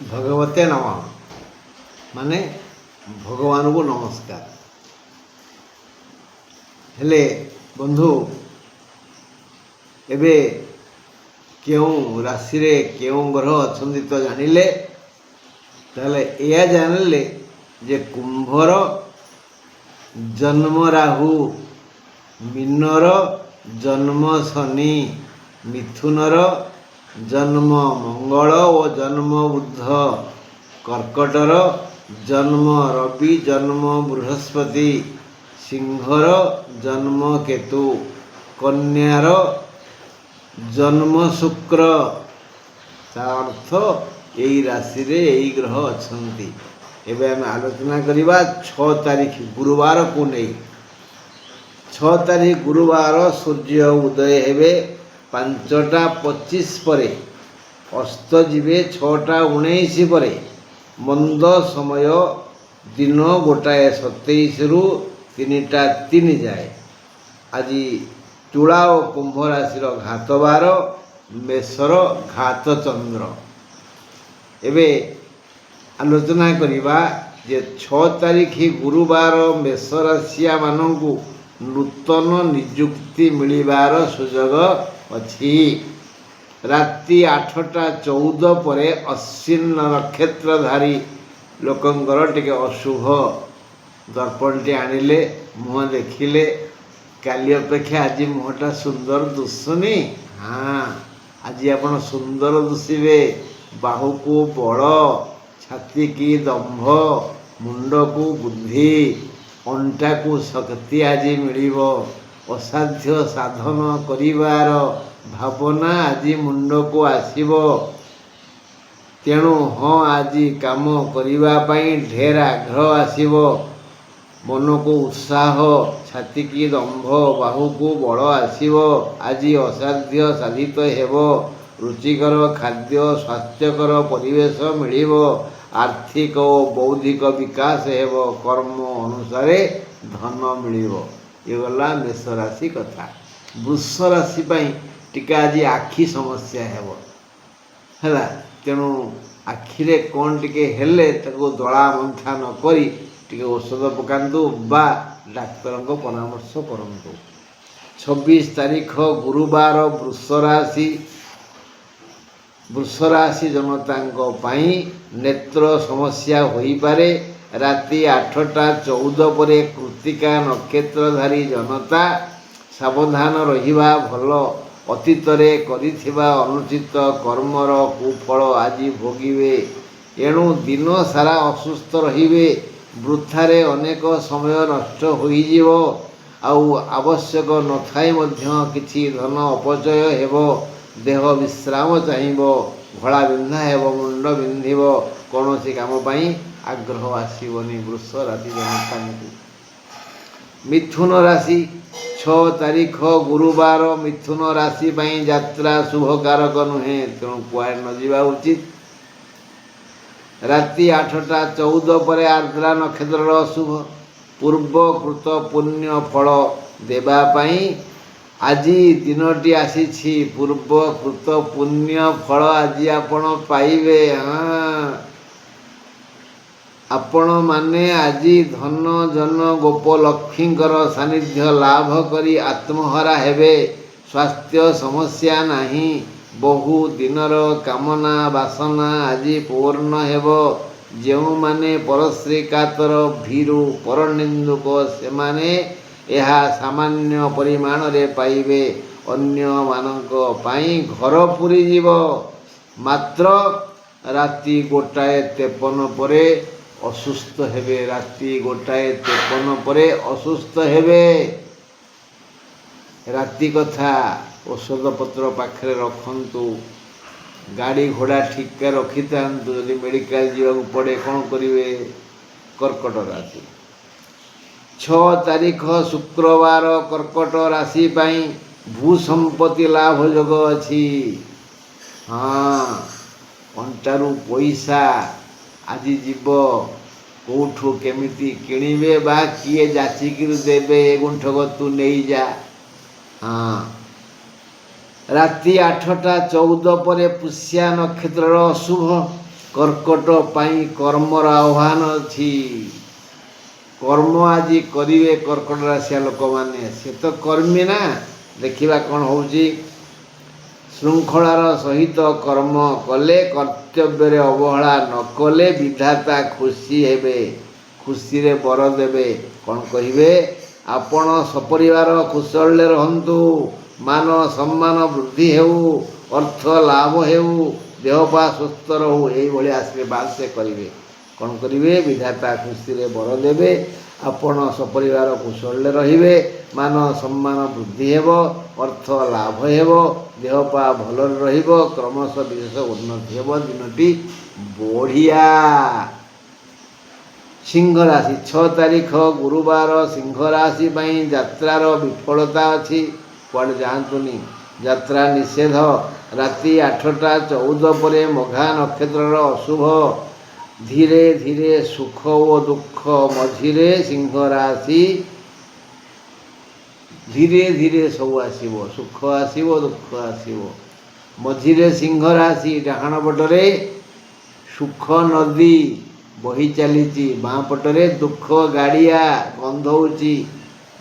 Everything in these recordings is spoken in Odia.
ଭଗବତେ ନମଃ ମାନେ ଭଗବାନଙ୍କୁ ନମସ୍କାର। ହେଲେ ବନ୍ଧୁ, ଏବେ କେଉଁ ରାଶିରେ କେଉଁ ଗ୍ରହ ଅଛନ୍ତି ତ ଜାଣିଲେ। ତାହେଲେ ଏହା ଜାଣିଲେ ଯେ କୁମ୍ଭର ଜନ୍ମ ରାହୁ, ମୀନର ଜନ୍ମ ଶନି, ମିଥୁନର ଜନ୍ମ ମଙ୍ଗଳ ଓ ଜନ୍ମ ବୁଧ, କର୍କଟର ଜନ୍ମ ରବି ଜନ୍ମ ବୃହସ୍ପତି, ସିଂହର ଜନ୍ମ କେତୁ, କନ୍ୟାର ଜନ୍ମ ଶୁକ୍ର। ତା ଅର୍ଥ ଏଇ ରାଶିରେ ଏଇ ଗ୍ରହ ଅଛନ୍ତି। ଏବେ ଆମେ ଆଲୋଚନା କରିବା 6 ତାରିଖ ଗୁରୁବାରକୁ ନେଇ। 6 ତାରିଖ ଗୁରୁବାର ସୂର୍ଯ୍ୟ ଉଦୟ ହେବେ 5ଟା 25 ପରେ, ଅସ୍ତ ଯିବେ 6ଟା 19 ପରେ। ମନ୍ଦ ସମୟ ଦିନ 1ଟା 27ରୁ 3ଟା 3 ଯାଏ। ଆଜି ତୁଳା ଓ କୁମ୍ଭ ରାଶିର ଘାତ ବାର, ମେଷର ଘାତ ଚନ୍ଦ୍ର। ଏବେ ଆଲୋଚନା କରିବା ଯେ 6 ତାରିଖ ଗୁରୁବାର ମେଷ ରାଶିଆମାନଙ୍କୁ ନୂତନ ନିଯୁକ୍ତି ମିଳିବାର ସୁଯୋଗ ଅଛି। ରାତି 8ଟା 14 ପରେ ଅଶ୍ୱିନ ନକ୍ଷତ୍ରଧାରୀ ଲୋକଙ୍କର ଟିକେ ଅଶୁଭ। ଦର୍ପଣଟି ଆଣିଲେ, ମୁହଁ ଦେଖିଲେ, କାଲି ଅପେକ୍ଷା ଆଜି ମୁହଁଟା ସୁନ୍ଦର ଦୁଶୁନି? ହଁ, ଆଜି ଆପଣ ସୁନ୍ଦର ଦୁଶିବେ। ବାହୁକୁ ବଳ, ଛାତିକି ଦମ୍ଭ, ମୁଣ୍ଡକୁ ବୁଦ୍ଧି, ଅଣ୍ଟାକୁ ଶକ୍ତି ଆଜି ମିଳିବ। ଅସାଧ୍ୟ ସାଧନ କରିବାର ଭାବନା ଆଜି ମୁଣ୍ଡକୁ ଆସିବ। ତେଣୁ ଆଜି କାମ କରିବା ପାଇଁ ଢେର ଆଗ୍ରହ ଆସିବ। ମନକୁ ଉତ୍ସାହ, ଛାତିକି ଦମ୍ଭ, ବାହୁକୁ ବଳ ଆସିବ। ଆଜି ଅସାଧ୍ୟ ସାଧିତ ହେବ। ରୁଚିକର ଖାଦ୍ୟ, ସ୍ୱାସ୍ଥ୍ୟକର ପରିବେଶ ମିଳିବ। ଆର୍ଥିକ ଓ ବୌଦ୍ଧିକ ବିକାଶ ହେବ। କର୍ମ ଅନୁସାରେ ଧନ ମିଳିବ। ଏ ଗଲା ମେଷ ରାଶି କଥା। ବୃଷ ରାଶି ପାଇଁ ଟିକେ ଆଜି ଆଖି ସମସ୍ୟା ହେବ ହେଲା। ତେଣୁ ଆଖିରେ କ'ଣ ଟିକେ ହେଲେ ତାକୁ ଦଳା ମନ୍ଥା ନ କରି ଟିକେ ଔଷଧ ପକାନ୍ତୁ ବା ଡାକ୍ତରଙ୍କ ପରାମର୍ଶ କରନ୍ତୁ। 26 ତାରିଖ ଗୁରୁବାର ବୃଷ ରାଶି ଜନତାଙ୍କ ପାଇଁ ନେତ୍ର ସମସ୍ୟା ହୋଇପାରେ। ରାତି 8ଟା 14 ପରେ କୃତ୍ତିକା ନକ୍ଷତ୍ରଧାରୀ ଜନତା ସାବଧାନ ରହିବା ଭଲ। ଅତୀତରେ କରିଥିବା ଅନୁଚିତ କର୍ମର କୁଫଳ ଆଜି ଭୋଗିବେ। ଏଣୁ ଦିନ ସାରା ଅସୁସ୍ଥ ରହିବେ। ବୃଥାରେ ଅନେକ ସମୟ ନଷ୍ଟ ହୋଇଯିବ। ଆଉ ଆବଶ୍ୟକ ନଥାଇ ମଧ୍ୟ କିଛି ଧନ ଅପଚୟ ହେବ। ଦେହ ବିଶ୍ରାମ ଚାହିଁବ। ଘୋଳା ବିନ୍ଧା ହେବ, ମୁଣ୍ଡ ବିନ୍ଧିବ। କୌଣସି କାମ ପାଇଁ ଆଗ୍ରହ ଆସିବନି ବୃଷ ରାଶି ଜନତାଙ୍କୁ। ମିଥୁନ ରାଶି 6 ତାରିଖ ଗୁରୁବାର ମିଥୁନ ରାଶି ପାଇଁ ଯାତ୍ରା ଶୁଭକାରକ ନୁହେଁ। ତେଣୁ କୁଆଡ଼େ ନ ଯିବା ଉଚିତ। ରାତି 8ଟା 14 ପରେ ଆର୍ଦ୍ରା ନକ୍ଷତ୍ରର ଅଶୁଭ। ପୂର୍ବକୃତ ପୁଣ୍ୟ ଫଳ ଦେବା ପାଇଁ ଆଜି ଦିନଟି ଆସିଛି। ପୂର୍ବକୃତ ପୁଣ୍ୟ ଫଳ ଆଜି ଆପଣ ପାଇବେ। ଆପଣମାନେ ଆଜି ଧନ ଜନ ଗୋପ ଲକ୍ଷ୍ମୀଙ୍କର ସାନ୍ନିଧ୍ୟ ଲାଭ କରି ଆତ୍ମହରା ହେବେ। ସ୍ୱାସ୍ଥ୍ୟ ସମସ୍ୟା ନାହିଁ। ବହୁ ଦିନର କାମନା ବାସନା ଆଜି ପୂର୍ଣ୍ଣ ହେବ। ଯେଉଁମାନେ ପରଶ୍ରୀ କାତର, ଭୀରୁ, ପରନିନ୍ଦୁକ ସେମାନେ ଏହା ସାମାନ୍ୟ ପରିମାଣରେ ପାଇବେ। ଅନ୍ୟମାନଙ୍କ ପାଇଁ ଘର ପୁରିଯିବ। ମାତ୍ର ରାତି 1ଟା 53 ପରେ ଅସୁସ୍ଥ ହେବେ। ରାତି 1ଟା 53 ପରେ ଅସୁସ୍ଥ ହେବେ। ରାତି କଥା ଔଷଧପତ୍ର ପାଖରେ ରଖନ୍ତୁ। ଗାଡ଼ି ଘୋଡ଼ା ଠିକ୍ ରଖିଥାନ୍ତୁ। ଯଦି ମେଡ଼ିକାଲ ଯିବାକୁ ପଡ଼େ କ'ଣ କରିବେ? କର୍କଟ ରାଶି 6 ତାରିଖ ଶୁକ୍ରବାର କର୍କଟ ରାଶି ପାଇଁ ଭୂସମ୍ପତ୍ତି ଲାଭ ଯୋଗ ଅଛି। ଅଣ୍ଟାରୁ ପଇସା ଆଜି ଯିବ। କେଉଁଠୁ କେମିତି କିଣିବେ ବା କିଏ ଯାଚିକିରି ଦେବେ, ଏ ଗୁଣ୍ଠକ ତୁ ନେଇଯା। ରାତି 8ଟା 14 ପରେ ପୁଷ୍ୟା ନକ୍ଷତ୍ରର ଅଶୁଭ। କର୍କଟ ପାଇଁ କର୍ମର ଆହ୍ୱାନ ଅଛି। କର୍ମ ଆଜି କରିବେ କର୍କଟ ରାଶିଆ ଲୋକମାନେ, ସେ ତ କର୍ମୀ ନା। ଦେଖିବା କ'ଣ ହେଉଛି। ଶୃଙ୍ଖଳାର ସହିତ କର୍ମ କଲେ, କର୍ତ୍ତବ୍ୟରେ ଅବହେଳା ନ କଲେ ବିଧାତା ଖୁସି ହେବେ, ଖୁସିରେ ବର ଦେବେ। କ'ଣ କହିବେ? ଆପଣ ସପରିବାର କୁଶଳରେ ରହନ୍ତୁ, ମାନ ସମ୍ମାନ ବୃଦ୍ଧି ହେଉ, ଅର୍ଥ ଲାଭ ହେଉ, ଦେହପା ସୁସ୍ଥ ରହୁ, ଏଇଭଳି ଆଶୀର୍ବାଦ ସେ କରିବେ। କ'ଣ କରିବେ? ବିଧାତା ଖୁସିରେ ବର ଦେବେ, ଆପଣ ସପରିବାର କୁଶଳରେ ରହିବେ, ମାନ ସମ୍ମାନ ବୃଦ୍ଧି ହେବ, ଅର୍ଥ ଲାଭ ହେବ, ଦେହପା ଭଲରେ ରହିବ, କ୍ରମଶଃ ବିଶେଷ ଉନ୍ନତି ହେବ। ଦିନଟି ବଢ଼ିଆ। ସିଂହ ରାଶି 6 ତାରିଖ ଗୁରୁବାର ସିଂହ ରାଶି ପାଇଁ ଯାତ୍ରାର ବିଫଳତା ଅଛି। କୁଆଡ଼େ ଯାଆନ୍ତୁନି, ଯାତ୍ରା ନିଷେଧ। ରାତି 8ଟା 14 ପରେ ମଘା ନକ୍ଷତ୍ରର ଅଶୁଭ। ଧୀରେ ଧୀରେ ସୁଖ ଓ ଦୁଃଖ ମଝିରେ ସିଂହ ରାଶି, ଧୀରେ ଧୀରେ ସବୁ ଆସିବ, ସୁଖ ଆସିବ, ଦୁଃଖ ଆସିବ। ମଝିରେ ସିଂହ ରାଶି, ଡାହାଣ ପଟରେ ସୁଖ ନଦୀ ବହି ଚାଲିଛି, ବାଁ ପଟରେ ଦୁଃଖ ଗାଡ଼ିଆ ଗନ୍ଧଉଛି।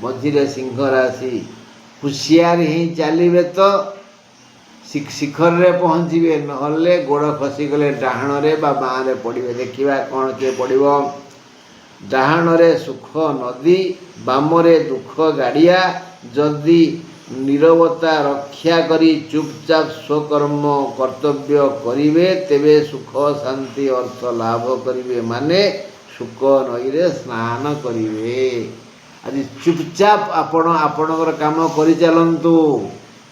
ମଝିରେ ସିଂହ ରାଶି, ହୁସିଆର ହିଁ ଚାଲିବେ ତ ଶିଖରରେ ପହଞ୍ଚିବେ, ନହେଲେ ଗୋଡ଼ ଖସିଗଲେ ଡାହାଣରେ ବା ବାଁରେ ପଡ଼ିବେ। ଦେଖିବା କ'ଣ କିଏ ପଡ଼ିବ। ଡାହାଣରେ ସୁଖ ନଦୀ, ବାମରେ ଦୁଃଖ ଗାଡ଼ିଆ। ଯଦି ନୀରବତା ରକ୍ଷା କରି ଚୁପଚାପ ସ୍ୱକର୍ମ କର୍ତ୍ତବ୍ୟ କରିବେ, ତେବେ ସୁଖ ଶାନ୍ତି ଅର୍ଥ ଲାଭ କରିବେ, ମାନେ ସୁଖ ନଈରେ ସ୍ନାନ କରିବେ। ଆଜି ଚୁପଚାପ ଆପଣ ଆପଣଙ୍କର କାମ କରିଚାଲନ୍ତୁ,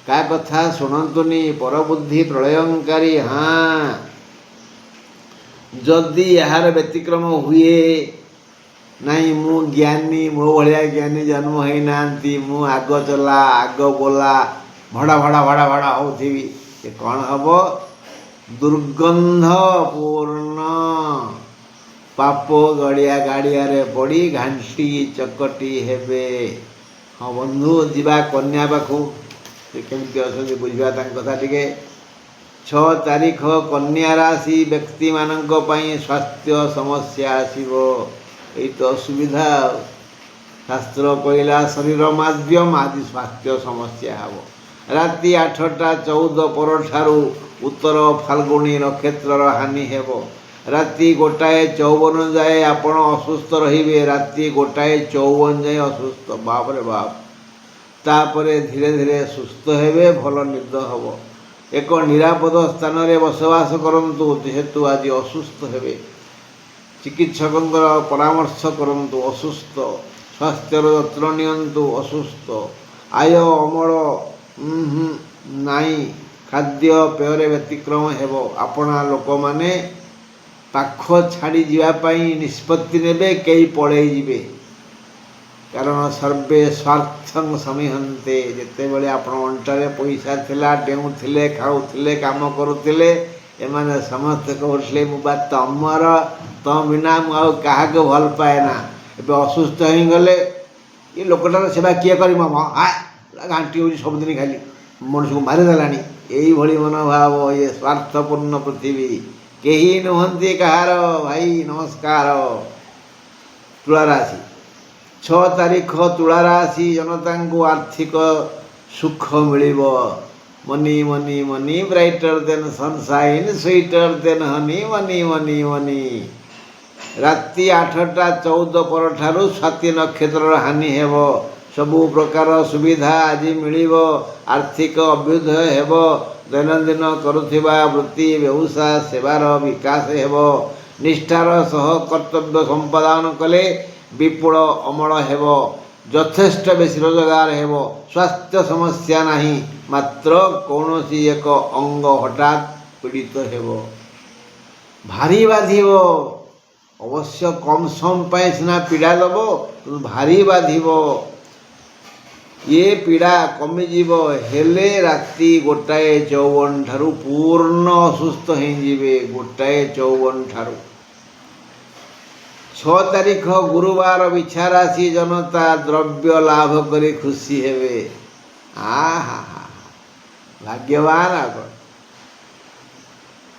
କାହା କଥା ଶୁଣନ୍ତୁନି। ପରବୁଦ୍ଧି ପ୍ରଳୟଙ୍କାରୀ। ହଁ, ଯଦି ଏହାର ବ୍ୟତିକ୍ରମ ହୁଏ, ନାଇଁ ମୁଁ ଜ୍ଞାନୀ, ମୋ ଭଳିଆ ଜ୍ଞାନୀ ଜନ୍ମ ହୋଇନାହାନ୍ତି, ମୁଁ ଆଗ ଚଲା ଆଗ ବୋଲା ଭଡ଼ା ଭଡ଼ା ଭଡ଼ା ଭଡ଼ା ହେଉଥିବି, ସେ କ'ଣ ହେବ? ଦୁର୍ଗନ୍ଧପୂର୍ଣ୍ଣ ପାପ ଗାଡ଼ିଆରେ ପଡ଼ି ଘାଣ୍ଟି ଚକଟି ହେବେ। ହଁ ବନ୍ଧୁ, ଯିବା କନ୍ୟା ପାଖକୁ, ସେ କେମିତି ଅଛନ୍ତି ବୁଝିବା ତାଙ୍କ କଥା ଟିକେ। 6 ତାରିଖ କନ୍ୟା ରାଶି ବ୍ୟକ୍ତିମାନଙ୍କ ପାଇଁ ସ୍ୱାସ୍ଥ୍ୟ ସମସ୍ୟା ଆସିବ। ଏଇ ତ ଅସୁବିଧା ଆଉ। ଶାସ୍ତ୍ର କହିଲା ଶରୀର ମାଧ୍ୟମ, ଆଜି ସ୍ୱାସ୍ଥ୍ୟ ସମସ୍ୟା ହେବ। ରାତି 8ଟା 14 ପରଠାରୁ ଉତ୍ତର ଫାଲ୍ଗୁଣୀ ନକ୍ଷତ୍ରର ହାନି ହେବ। ରାତି 1:54 ଯାଏ ଆପଣ ଅସୁସ୍ଥ ରହିବେ। ରାତି 1:54 ଯାଏ ଅସୁସ୍ଥ, ବାପରେ ବାପ। ତାପରେ ଧୀରେ ଧୀରେ ସୁସ୍ଥ ହେବେ, ଭଲ ନିଦ ହେବ। ଏକ ନିରାପଦ ସ୍ଥାନରେ ବସବାସ କରନ୍ତୁ, ଯେହେତୁ ଆଜି ଅସୁସ୍ଥ ହେବେ। ଚିକିତ୍ସକଙ୍କର ପରାମର୍ଶ କରନ୍ତୁ, ଅସୁସ୍ଥ। ସ୍ୱାସ୍ଥ୍ୟର ଯତ୍ନ ନିଅନ୍ତୁ, ଅସୁସ୍ଥ। ଆୟ ଅମଳ ନାହିଁ, ଖାଦ୍ୟ ପେୟରେ ବ୍ୟତିକ୍ରମ ହେବ। ଆପଣା ଲୋକମାନେ ପାଖ ଛାଡ଼ି ଯିବା ପାଇଁ ନିଷ୍ପତ୍ତି ନେବେ, କେହି ପଳେଇ ଯିବେ। କାରଣ ସର୍ବେ ସ୍ୱାର୍ଥଂ ସମିହନ୍ତେ। ଯେତେବେଳେ ଆପଣ ଅଣ୍ଟାରେ ପଇସା ଥିଲା, ଡେଉଁଥିଲେ, ଖାଉଥିଲେ, କାମ କରୁଥିଲେ, ଏମାନେ ସମସ୍ତେ କହୁଥିଲେ ମୁଁ ବା ତମର, ତମ ବିନା ମୁଁ ଆଉ କାହାକୁ ଭଲ ପାଏ ନା। ଏବେ ଅସୁସ୍ଥ ହେଇଗଲେ, ଏ ଲୋକଟାର ସେବା କିଏ କରିବ? ଘାଣ୍ଟି ହେଉଛି ସବୁଦିନ, ଖାଲି ମଣିଷକୁ ମାରିଦେଲାଣି। ଏଇଭଳି ମନୋଭାବ, ଏ ସ୍ୱାର୍ଥପୂର୍ଣ୍ଣ ପୃଥିବୀ, କେହି ନୁହନ୍ତି କାହାର। ଭାଇ ନମସ୍କାର। ତୁଳାରାଶି 6 ତାରିଖ ତୁଳାରାଶି ଜନତାଙ୍କୁ ଆର୍ଥିକ ସୁଖ ମିଳିବ। ମନି ମନି ମନି ବ୍ରାଇଟର ଦେନ୍ ସନସାଇନ୍, ସୁଇଟର ଦେନ୍ ହନି, ମନି ମନି ମନି। ରାତି 8ଟା 14 ପରଠାରୁ ସ୍ୱାତି ନକ୍ଷତ୍ରର ହାନି ହେବ। ସବୁ ପ୍ରକାର ସୁବିଧା ଆଜି ମିଳିବ। ଆର୍ଥିକ ଅଭ୍ୟୁଦୟ ହେବ। ଦୈନନ୍ଦିନ କରୁଥିବା ବୃତ୍ତି ବ୍ୟବସାୟ ସେବାର ବିକାଶ ହେବ। ନିଷ୍ଠାର ସହ କର୍ତ୍ତବ୍ୟ ସମ୍ପାଦନ କଲେ ବିପୁଳ ଅମଳ ହେବ। ଯଥେଷ୍ଟ ବେଶୀ ରୋଜଗାର ହେବ। ସ୍ୱାସ୍ଥ୍ୟ ସମସ୍ୟା ନାହିଁ, ମାତ୍ର କୌଣସି ଏକ ଅଙ୍ଗ ହଠାତ୍ ପୀଡ଼ିତ ହେବ। ଭାରି ବାଧିବ, ଅବଶ୍ୟ କମ୍ ସମ ପାଇଁ ସିନା ପୀଡ଼ା ଦେବ, କିନ୍ତୁ ଭାରି ବାଧିବ। ଏ ପୀଡ଼ା କମିଯିବ, ହେଲେ ରାତି 1:54 ଠାରୁ ପୂର୍ଣ୍ଣ ଅସୁସ୍ଥ ହେଇଯିବେ। 1:54 ଠାରୁ। 6 ତାରିଖ ଗୁରୁବାର ବିଛା ରାଶି ଜନତା ଦ୍ରବ୍ୟ ଲାଭ କରି ଖୁସି ହେବେ। ଭାଗ୍ୟବାନ।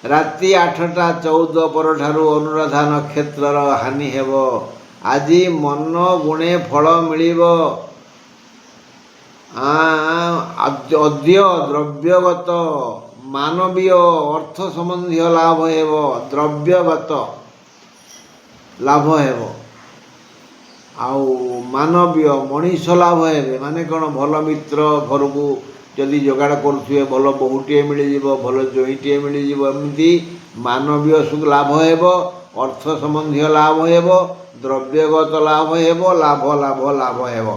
ରାତି 8ଟା 14 ପରଠାରୁ ଅନୁରାଧା ନକ୍ଷତ୍ରର ହାନି ହେବ। ଆଜି ମନ ଗୁଣେ ଫଳ ମିଳିବ। ଅଦ୍ୟ ଦ୍ରବ୍ୟଗତ ମାନବୀୟ ଅର୍ଥ ସମ୍ବନ୍ଧୀୟ ଲାଭ ହେବ। ଦ୍ରବ୍ୟଗତ ଲାଭ ହେବ ଆଉ ମାନବୀୟ ମଣିଷ ଲାଭ ହେବେ। ମାନେ କ'ଣ, ଭଲ ମିତ୍ର ଘରକୁ ଯଦି ଯୋଗାଡ଼ କରୁଥିବେ, ଭଲ ବୋହୂଟିଏ ମିଳିଯିବ, ଭଲ ଜୋଇଁଟିଏ ମିଳିଯିବ। ଏମିତି ମାନବୀୟ ଲାଭ ହେବ, ଅର୍ଥ ସମ୍ବନ୍ଧୀୟ ଲାଭ ହେବ, ଦ୍ରବ୍ୟଗତ ଲାଭ ହେବ, ଲାଭ ହେବ।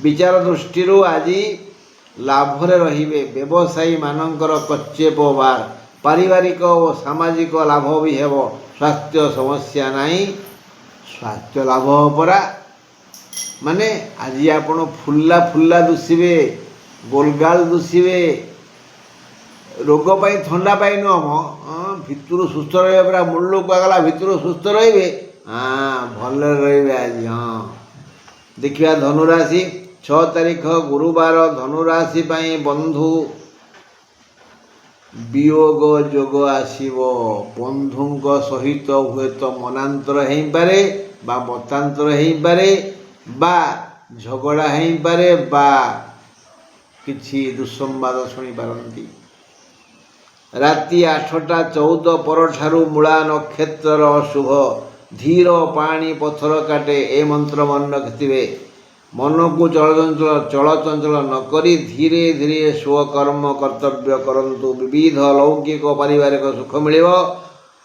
ବିଚାର ଦୃଷ୍ଟିରୁ ଆଜି ଲାଭରେ ରହିବେ। ବ୍ୟବସାୟୀମାନଙ୍କର କଚ୍ଚେପ ବାର। ପାରିବାରିକ ଓ ସାମାଜିକ ଲାଭ ବି ହେବ। ସ୍ୱାସ୍ଥ୍ୟ ସମସ୍ୟା ନାହିଁ, ସ୍ୱାସ୍ଥ୍ୟ ଲାଭ ପରା। ମାନେ ଆଜି ଆପଣ ଫୁଲା ଦୁଷିବେ, ଗୋଲଗାଲ ଦୁଷିବେ। ରୋଗ ପାଇଁ ଥଣ୍ଡା ପାଇଁ ନୁହଁ, ଭିତରୁ ସୁସ୍ଥ ରହିବେ। ପୁରା ମୁଣ୍ଡକୁ କୁହାଗଲା ଭିତରୁ ସୁସ୍ଥ ରହିବେ, ଭଲରେ ରହିବେ ଆଜି। ଦେଖିବା ଧନୁରାଶି 6 ତାରିଖ ଗୁରୁବାର। ଧନୁରାଶି ପାଇଁ ବନ୍ଧୁ ବିୟୋଗ ଯୋଗ ଆସିବ। ବନ୍ଧୁଙ୍କ ସହିତ ହୁଏତ ମନାନ୍ତର ହେଇପାରେ ବା ମତାନ୍ତର ହେଇପାରେ ବା ଝଗଡ଼ା ହେଇପାରେ ବା କିଛି ଦୁଃସମ୍ବାଦ ଶୁଣିପାରନ୍ତି। ରାତି 8ଟା 14 ପରଠାରୁ ମୂଳା ନକ୍ଷତ୍ରର ଅଶୁଭ। ଧୀର ପାଣି ପଥର କାଟେ, ଏ ମନ୍ତ୍ର ମନେ ରଖିଥିବେ। ମନକୁ ଚଳଚଞ୍ଚଳ ନ କରି ଧୀରେ ଧୀରେ ସ୍ୱକର୍ମ କର୍ତ୍ତବ୍ୟ କରନ୍ତୁ। ବିବିଧ ଲୌକିକ ପାରିବାରିକ ସୁଖ ମିଳିବ।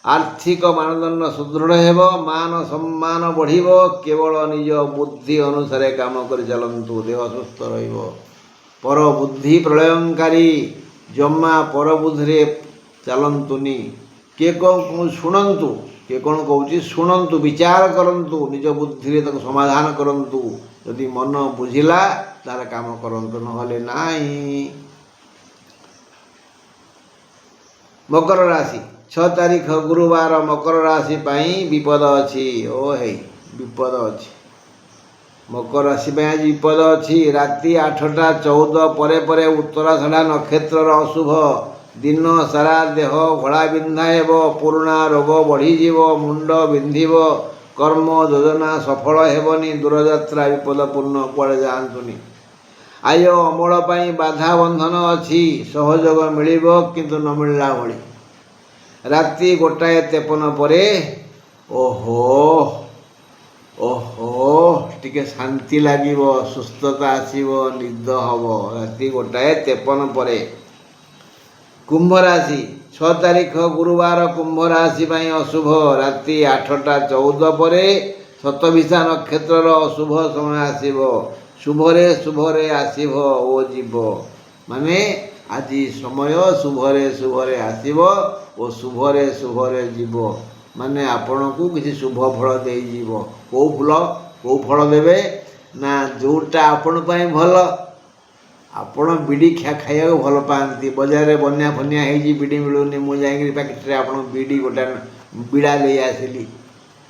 ଆର୍ଥିକ ମାନଦଣ୍ଡ ସୁଦୃଢ଼ ହେବ। ମାନ ସମ୍ମାନ ବଢ଼ିବ। କେବଳ ନିଜ ବୁଦ୍ଧି ଅନୁସାରେ କାମ କରି ଚାଲନ୍ତୁ, ଦେହ ସୁସ୍ଥ ରହିବ। ପର ବୁଦ୍ଧି ପ୍ରଳୟଙ୍କାରୀ, ଜମା ପର ବୁଦ୍ଧିରେ ଚାଲନ୍ତୁନି। କିଏ କ'ଣ ଶୁଣନ୍ତୁ, କିଏ କ'ଣ କହୁଛି ଶୁଣନ୍ତୁ, ବିଚାର କରନ୍ତୁ, ନିଜ ବୁଦ୍ଧିରେ ତାକୁ ସମାଧାନ କରନ୍ତୁ। ଯଦି ମନ ବୁଝିଲା ତାହେଲେ କାମ କରନ୍ତୁ, ନହେଲେ ନାହିଁ। ମକର ରାଶି 6 ତାରିଖ ଗୁରୁବାର। ମକର ରାଶି ପାଇଁ ବିପଦ ଅଛି। ବିପଦ ଅଛି। ମକର ରାଶି ପାଇଁ ଆଜି ବିପଦ ଅଛି। ରାତି 8ଟା 14 ପରେ ଉତ୍ତରାଷାଢ଼ା ନକ୍ଷତ୍ରର ଅଶୁଭ। ଦିନ ସାରା ଦେହ ଘୋଳା ବିନ୍ଧା ହେବ। ପୁରୁଣା ରୋଗ ବଢ଼ିଯିବ। ମୁଣ୍ଡ ବିନ୍ଧିବ। କର୍ମ ଯୋଜନା ସଫଳ ହେବନି। ଦୂରଯାତ୍ରା ବିପଦପୂର୍ଣ୍ଣ, କୁଆଡ଼େ ଯାଆନ୍ତୁନି। ଆୟ ଅମଳ ପାଇଁ ବାଧା ବନ୍ଧନ ଅଛି। ସହଯୋଗ ମିଳିବ କିନ୍ତୁ ନ ମିଳିଲା ଭଳି। ରାତି 1ଟା 53 ପରେ ଟିକେ ଶାନ୍ତି ଲାଗିବ, ସୁସ୍ଥତା ଆସିବ, ନିଦ ହେବ। ରାତି 1ଟା 53 ପରେ। କୁମ୍ଭ ରାଶି 6 ତାରିଖ ଗୁରୁବାର। କୁମ୍ଭ ରାଶି ପାଇଁ ଅଶୁଭ। ରାତି 8ଟା 14 ପରେ ଶତଭିଷା ନକ୍ଷତ୍ରର ଅଶୁଭ ସମୟ ଆସିବ। ଶୁଭରେ ଆସିବ ଓ ଯିବ। ମାନେ ଆଜି ସମୟ ଶୁଭରେ ଆସିବ ଓ ଶୁଭରେ ଯିବ। ମାନେ ଆପଣଙ୍କୁ କିଛି ଶୁଭ ଫଳ ଦେଇଯିବ। କେଉଁ ଫଳ ଦେବେ ନା, ଯେଉଁଟା ଆପଣ ପାଇଁ ଭଲ। ଆପଣ ବିଡ଼ି ଖାଇବାକୁ ଭଲ ପାଆନ୍ତି। ବଜାରରେ ବନ୍ୟା ଫନ୍ୟା ହେଇଛି, ବିଡ଼ି ମିଳୁନି, ମୁଁ ଯାଇକିରି ପ୍ୟାକେଟ୍ରେ ଆପଣଙ୍କୁ ବିଡ଼ା ନେଇ ଆସିଲି,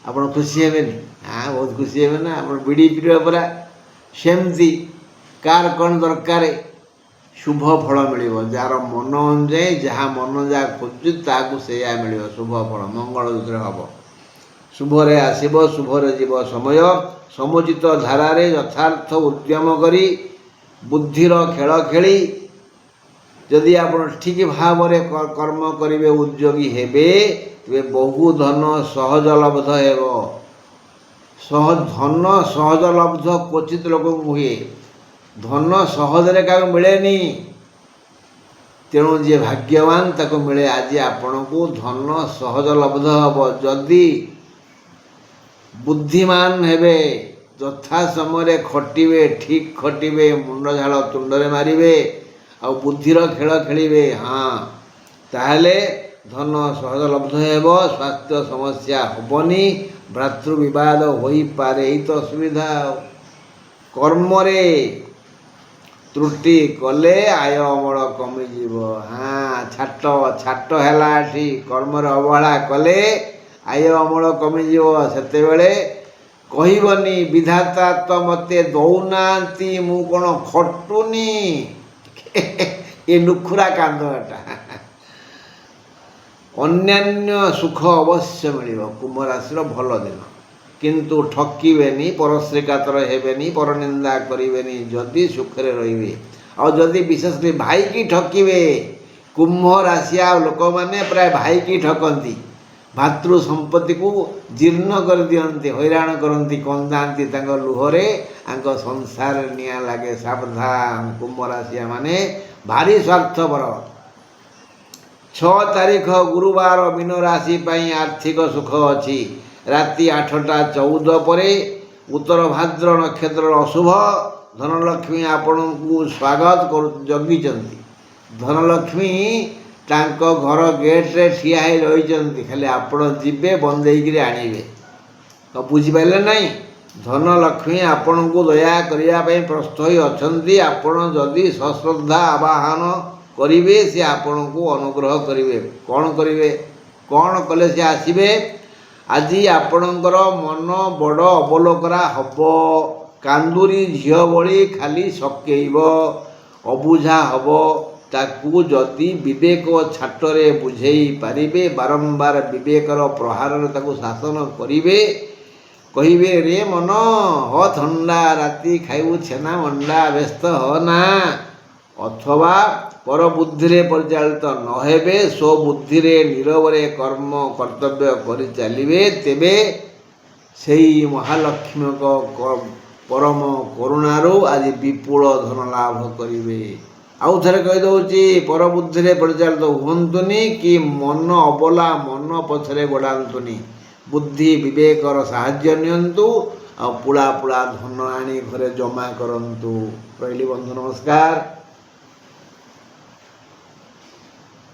ଆପଣ ଖୁସି ହେବେନି? ବହୁତ ଖୁସି ହେବେ ନା। ଆପଣ ବିଡ଼ି ପିଇବେ ପରା। ସେମିତି କାହାର କ'ଣ ଦରକାର, ଶୁଭ ଫଳ ମିଳିବ। ଯାହାର ମନ ଅନୁଯାୟୀ ଯାହା ଖୋଜୁଛି ତାହାକୁ ସେଇଆ ମିଳିବ। ଶୁଭ ଫଳ ମଙ୍ଗଳ ଦୂତରେ ହେବ। ଶୁଭରେ ଆସିବ, ଶୁଭରେ ଯିବ। ସମୟ ସମୁଚିତ ଧାରାରେ ଯଥାର୍ଥ ଉଦ୍ୟମ କରି ବୁଦ୍ଧିର ଖେଳ ଖେଳି ଯଦି ଆପଣ ଠିକ୍ ଭାବରେ କର୍ମ କରିବେ, ଉଦ୍ୟୋଗୀ ହେବେ, ତେବେ ବହୁ ଧନ ସହଜଲବ୍ଧ ହେବ। ଧନ ସହଜଲବ୍ଧ କ୍ୱଚିତ ଲୋକଙ୍କୁ ହୁଏ। ଧନ ସହଜରେ କାହାକୁ ମିଳେନି। ତେଣୁ ଯିଏ ଭାଗ୍ୟବାନ ତାକୁ ମିଳେ। ଆଜି ଆପଣଙ୍କୁ ଧନ ସହଜଲବ୍ଧ ହେବ ଯଦି ବୁଦ୍ଧିମାନ ହେବେ, ଯଥା ସମୟରେ ଖଟିବେ, ଠିକ୍ ଖଟିବେ, ମୁଣ୍ଡ ଝାଳ ତୁଣ୍ଡରେ ମାରିବେ ଆଉ ବୁଦ୍ଧିର ଖେଳ ଖେଳିବେ। ତାହେଲେ ଧନ ସହଜଲବ୍ଧ ହେବ। ସ୍ୱାସ୍ଥ୍ୟ ସମସ୍ୟା ହେବନି। ଭ୍ରାତୃ ବିବାଦ ହୋଇପାରେ, ଏଇ ତ ଅସୁବିଧା। କର୍ମରେ ତ୍ରୁଟି କଲେ ଆୟ ଅମଳ କମିଯିବ। ଛାଟ ହେଲା ଏଠି। କର୍ମରେ ଅବହେଳା କଲେ ଆୟ ଅମଳ କମିଯିବ। ସେତେବେଳେ କହିବନି ବିଧାତା ତ ମୋତେ ଦଉନାହାନ୍ତି, ମୁଁ କ'ଣ ଖଟୁନି। ଏ ନୁଖୁରା କାନ୍ଦ ଏଟା। ଅନ୍ୟାନ୍ୟ ସୁଖ ଅବଶ୍ୟ ମିଳିବ। କୁମ୍ଭ ରାଶିର ଭଲ ଦିନ, କିନ୍ତୁ ଠକିବେନି, ପରଶ୍ରୀ କାତର ହେବେନି, ପରନିନ୍ଦା କରିବେନି ଯଦି ସୁଖରେ ରହିବେ। ଆଉ ଯଦି ବିଶେଷ କରି ଭାଇକି ଠକିବେ, କୁମ୍ଭ ରାଶିଆ ଲୋକମାନେ ପ୍ରାୟ ଭାଇକି ଠକନ୍ତି, ଭାତୃ ସମ୍ପତ୍ତିକୁ ଜୀର୍ଣ୍ଣ କରିଦିଅନ୍ତି, ହଇରାଣ କରନ୍ତି, କନ୍ଦାନ୍ତି, ତାଙ୍କ ଲୁହରେ ତାଙ୍କ ସଂସାରରେ ନିଆଁ ଲାଗେ। ସାବଧାନ, କୁମ୍ଭ ରାଶିଆ ମାନେ ଭାରି ସ୍ୱାର୍ଥପର। 6 ତାରିଖ ଗୁରୁବାର ମୀନ ରାଶି ପାଇଁ ଆର୍ଥିକ ସୁଖ ଅଛି। ରାତି 8ଟା 14 ପରେ ଉତ୍ତର ଭାଦ୍ର ନକ୍ଷତ୍ରର ଅଶୁଭ। ଧନଲକ୍ଷ୍ମୀ ଆପଣଙ୍କୁ ସ୍ୱାଗତ ଜଗିଛନ୍ତି। ଧନଲକ୍ଷ୍ମୀ ତାଙ୍କ ଘର ଗେଟ୍ରେ ଠିଆ ହେଇ ରହିଛନ୍ତି, ଖାଲି ଆପଣ ଯିବେ ବନ୍ଦେଇକିରି ଆଣିବେ। ତ ବୁଝିପାରିଲେ ନାହିଁ? ଧନଲକ୍ଷ୍ମୀ ଆପଣଙ୍କୁ ଦୟା କରିବା ପାଇଁ ପ୍ରସ୍ତୁତ ହୋଇ ଅଛନ୍ତି। ଆପଣ ଯଦି ସଶ୍ରଦ୍ଧା ଆବାହନ କରିବେ, ସେ ଆପଣଙ୍କୁ ଅନୁଗ୍ରହ କରିବେ। କ'ଣ କରିବେ? କ'ଣ କଲେ ସେ ଆସିବେ? ଆଜି ଆପଣଙ୍କର ମନ ବଡ଼ ଅବଲୋକରା ହେବ। କାନ୍ଦୁରି ଝିଅ ଭଳି ଖାଲି ସକେଇବ, ଅବୁଝା ହେବ। ତାକୁ ଯଦି ବିବେକ ଛାଟରେ ବୁଝେଇ ପାରିବେ, ବାରମ୍ବାର ବିବେକର ପ୍ରହାରରେ ତାକୁ ଶାସନ କରିବେ, କହିବେ ରେ ମନ ହ ଥଣ୍ଡା, ରାତି ଖାଇବୁ ଛେନା ମଣ୍ଡା, ବ୍ୟସ୍ତ ହ ନା। ଅଥବା ପରବୁଦ୍ଧିରେ ପରିଚାଳିତ ନ ହେବେ, ସ୍ୱବୁଦ୍ଧିରେ ନୀରବରେ କର୍ମ କର୍ତ୍ତବ୍ୟ କରି ଚାଲିବେ, ତେବେ ସେହି ମହାଲକ୍ଷ୍ମୀଙ୍କ ପରମ କରୁଣାରୁ ଆଜି ବିପୁଳ ଧନ ଲାଭ କରିବେ। ଆଉ ଥରେ କହିଦେଉଛି, ପରବୁଦ୍ଧିରେ ପରିଚାଳିତ ହୁଅନ୍ତୁନି କି ମନ ଅବଲା ମନ ପଛରେ ଗୋଡ଼ାନ୍ତୁନି। ବୁଦ୍ଧି ବିବେକର ସାହାଯ୍ୟ ନିଅନ୍ତୁ, ଆଉ ପୁଳା ପୁଳା ଧନ ଆଣି ଘରେ ଜମା କରନ୍ତୁ। ରହିଲି ବନ୍ଧୁ, ନମସ୍କାର।